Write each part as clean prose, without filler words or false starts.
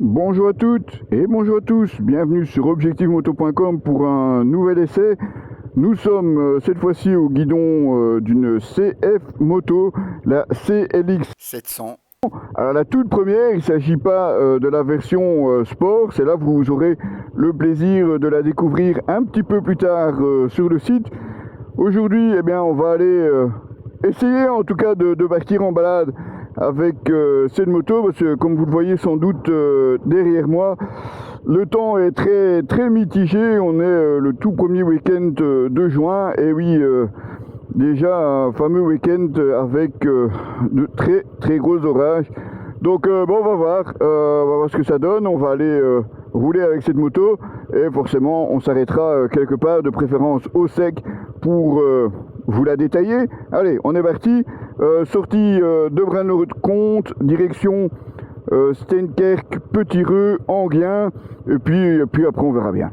Bonjour à toutes et bonjour à tous, bienvenue sur objectivemoto.com pour un nouvel essai. Nous sommes cette fois-ci au guidon d'une CF moto, la CLX 700. Alors la toute première, il ne s'agit pas de la version sport, c'est là que vous aurez le plaisir de la découvrir un petit peu plus tard sur le site. Aujourd'hui, eh bien, on va aller essayer en tout cas de partir en balade avec cette moto, parce que comme vous le voyez sans doute derrière moi, le temps est très mitigé. On est le tout premier week-end de juin, et oui, déjà un fameux week-end avec de très gros orages. Donc bon, on va voir ce que ça donne. On va aller rouler avec cette moto, et forcément on s'arrêtera quelque part, de préférence au sec, pour vous la détailler. Allez, on est parti. Sortie de Braine-le-Comte, direction Steenkerk, Petit-Reux, Anguien, et puis après on verra bien.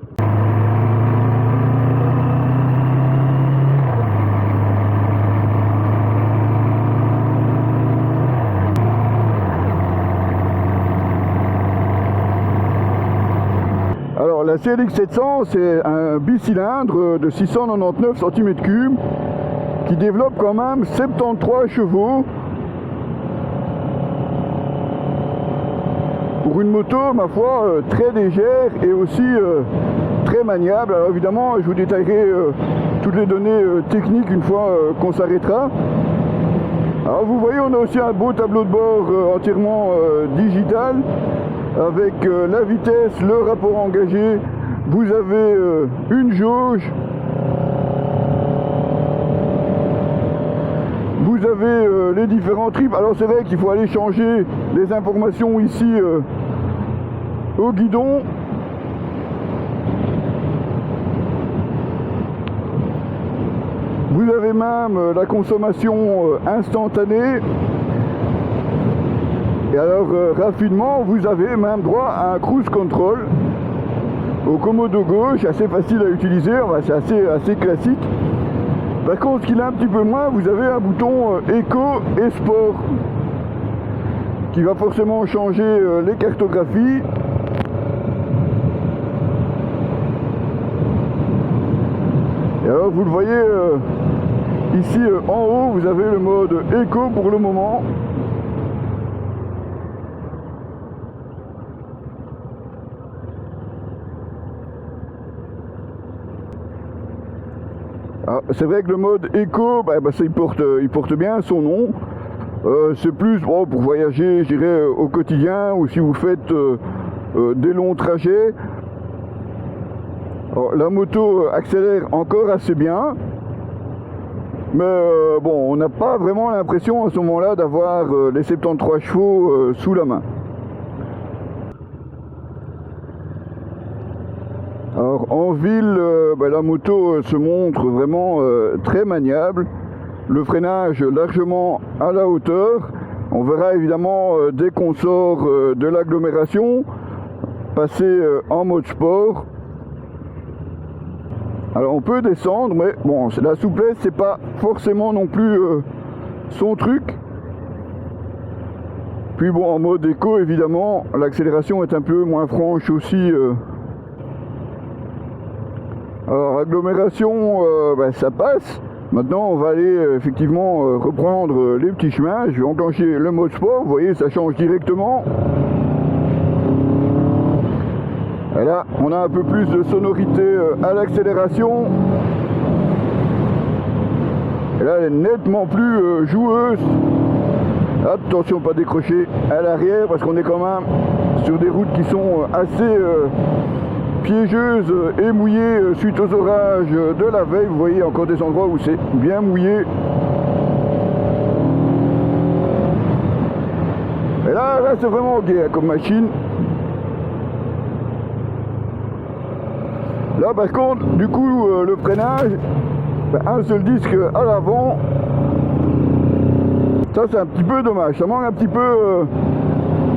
Alors la CLX 700, c'est un bicylindre de 699 cm3 qui développe quand même 73 chevaux. Pour une moto, ma foi, très légère et aussi très maniable. Alors évidemment, je vous détaillerai toutes les données techniques une fois qu'on s'arrêtera. Alors vous voyez, on a aussi un beau tableau de bord entièrement digital, avec la vitesse, le rapport engagé. Vous avez une jauge. Vous avez les différents trips. Alors c'est vrai qu'il faut aller changer les informations ici au guidon. Vous avez même la consommation instantanée. Et alors rapidement, vous avez même droit à un cruise control au commodo gauche, assez facile à utiliser, c'est assez classique. Par contre, ce qu'il a un petit peu moins, vous avez un bouton éco et sport qui va forcément changer les cartographies. Et alors vous le voyez ici en haut, vous avez le mode éco pour le moment. C'est vrai que le mode éco, ça, il porte bien son nom. C'est plus bon, pour voyager, je dirais, au quotidien, ou si vous faites des longs trajets. Alors, la moto accélère encore assez bien, mais bon, on n'a pas vraiment l'impression à ce moment-là d'avoir les 73 chevaux sous la main. Alors en ville, la moto se montre vraiment très maniable, le freinage largement à la hauteur. On verra évidemment dès qu'on sort de l'agglomération, passer en mode sport. Alors on peut descendre, mais bon, la souplesse c'est pas forcément non plus son truc. Puis bon, en mode éco évidemment, l'accélération est un peu moins franche aussi. Alors agglomération, ça passe. Maintenant on va aller effectivement reprendre les petits chemins. Je vais enclencher le mode sport, vous voyez, ça change directement. Et là on a un peu plus de sonorité à l'accélération. Et là elle est nettement plus joueuse. Attention, pas décrocher à l'arrière, parce qu'on est quand même sur des routes qui sont assez piégeuse et mouillée suite aux orages de la veille. Vous voyez encore des endroits où c'est bien mouillé. Et là c'est vraiment ok comme machine. Là par contre, du coup, le freinage, un seul disque à l'avant, ça c'est un petit peu dommage. Ça manque un petit peu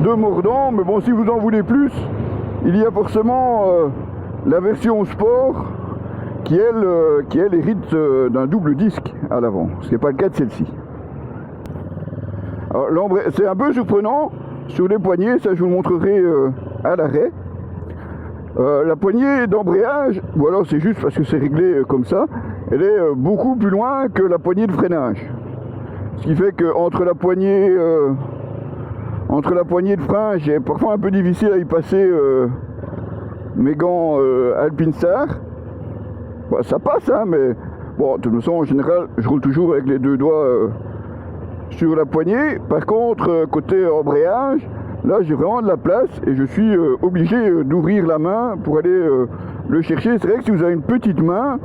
de mordant, mais bon, si vous en voulez plus, il y a forcément la version sport qui elle hérite d'un double disque à l'avant, ce qui n'est pas le cas de celle-ci. Alors c'est un peu surprenant sur les poignées, ça je vous le montrerai à l'arrêt. La poignée d'embrayage, ou alors c'est juste parce que c'est réglé comme ça, elle est beaucoup plus loin que la poignée de freinage. Ce qui fait que entre la poignée de frein, j'ai parfois un peu difficile à y passer mes gants Alpinstar. Bon, ça passe, hein, mais bon, de toute façon, en général, je roule toujours avec les deux doigts sur la poignée. Par contre, côté embrayage, là, j'ai vraiment de la place et je suis obligé d'ouvrir la main pour aller le chercher. C'est vrai que si vous avez une petite main,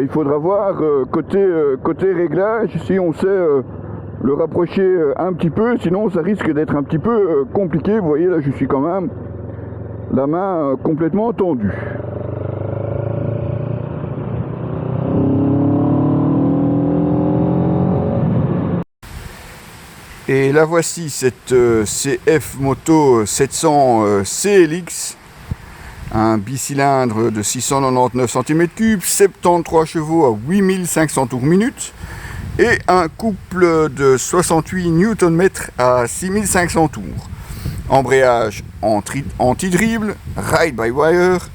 il faudra voir côté réglage si on sait le rapprocher un petit peu, sinon ça risque d'être un petit peu compliqué. Vous voyez, là, je suis quand même la main complètement tendue. Et la voici, cette CF Moto 700 CLX, un bicylindre de 699 cm3, 73 chevaux à 8500 tours minute et un couple de 68 Nm à 6500 tours. Embrayage anti-dribble, ride-by-wire,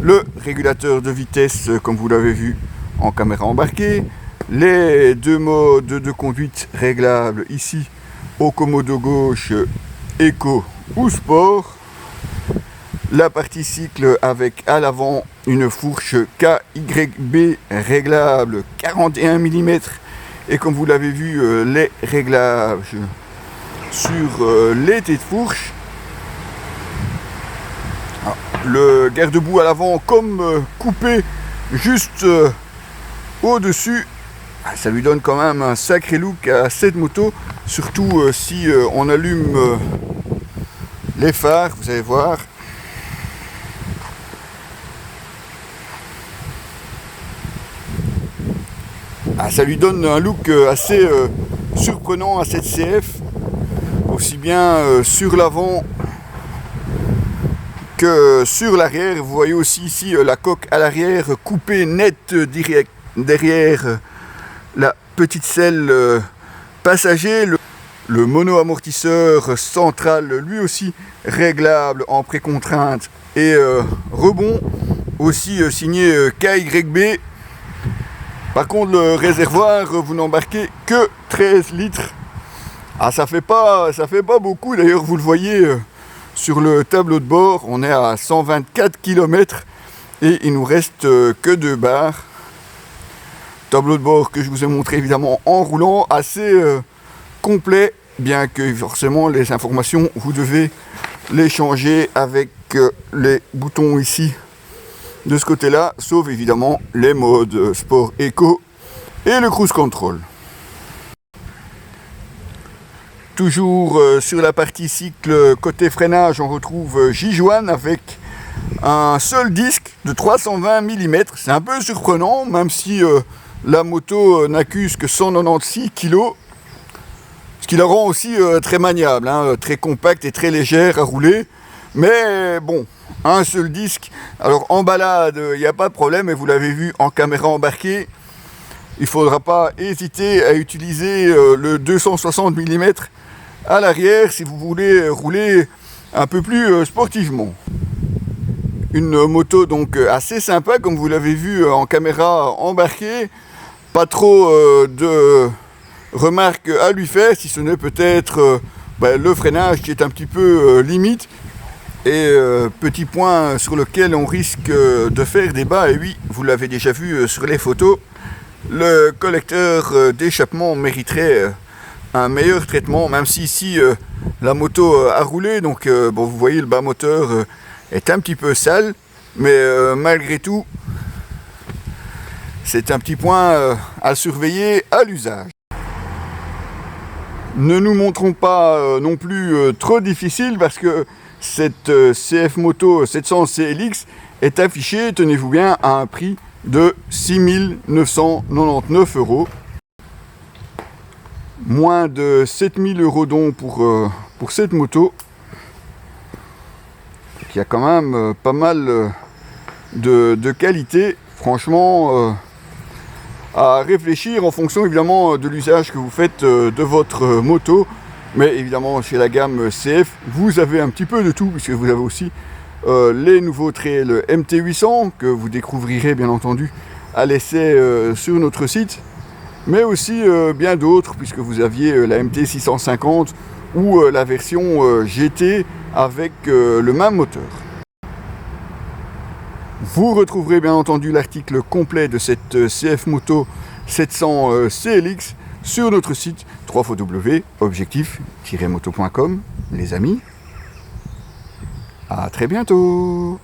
le régulateur de vitesse comme vous l'avez vu en caméra embarquée, les deux modes de conduite réglables ici au commodo gauche Eco ou Sport, la partie cycle avec à l'avant une fourche KYB réglable 41 mm et comme vous l'avez vu les réglages sur les têtes de fourche. Le garde-boue à l'avant comme coupé juste au-dessus. Ça lui donne quand même un sacré look à cette moto, surtout si on allume les phares, vous allez voir. Ça lui donne un look assez surprenant à cette CF, aussi bien sur l'avant que sur l'arrière. Vous voyez aussi ici la coque à l'arrière coupée net direct derrière la petite selle passager, le mono-amortisseur central lui aussi réglable en précontrainte et rebond, aussi signé KYB. Par contre le réservoir, vous n'embarquez que 13 litres. Ça fait pas beaucoup, d'ailleurs vous le voyez sur le tableau de bord, on est à 124 km et il nous reste que 2 barres. Tableau de bord que je vous ai montré évidemment en roulant, assez complet, bien que forcément les informations vous devez les changer avec les boutons ici de ce côté là, sauf évidemment les modes sport éco et le cruise control. Toujours sur la partie cycle côté freinage, on retrouve Jijuan avec un seul disque de 320 mm. C'est un peu surprenant, même si la moto n'accuse que 196 kg, ce qui la rend aussi très maniable, hein, très compacte et très légère à rouler. Mais bon, un seul disque. Alors en balade, il n'y a pas de problème, et vous l'avez vu en caméra embarquée, il ne faudra pas hésiter à utiliser le 260 mm à l'arrière si vous voulez rouler un peu plus sportivement. Une moto donc assez sympa, comme vous l'avez vu en caméra embarquée. Pas trop de remarques à lui faire, si ce n'est peut-être le freinage qui est un petit peu limite. Et petit point sur lequel on risque de faire débat, et oui, vous l'avez déjà vu sur les photos, le collecteur d'échappement mériterait un meilleur traitement, même si ici la moto a roulé, donc bon, vous voyez le bas moteur est un petit peu sale, mais malgré tout, c'est un petit point à surveiller à l'usage. Ne nous montrons pas non plus trop difficile, parce que cette CF Moto 700 CLX est affichée, tenez-vous bien, à un prix de 6 999 €. Moins de 7 000 € donc pour cette moto, qui a quand même pas mal de qualité. Franchement, à réfléchir en fonction évidemment de l'usage que vous faites de votre moto. Mais évidemment, chez la gamme CF, vous avez un petit peu de tout, puisque vous avez aussi les nouveaux trails MT800, que vous découvrirez bien entendu à l'essai sur notre site, mais aussi bien d'autres, puisque vous aviez la MT650 ou la version GT avec le même moteur. Vous retrouverez bien entendu l'article complet de cette CF Moto 700 CLX sur notre site www.objectif-moto.com. Les amis, à très bientôt.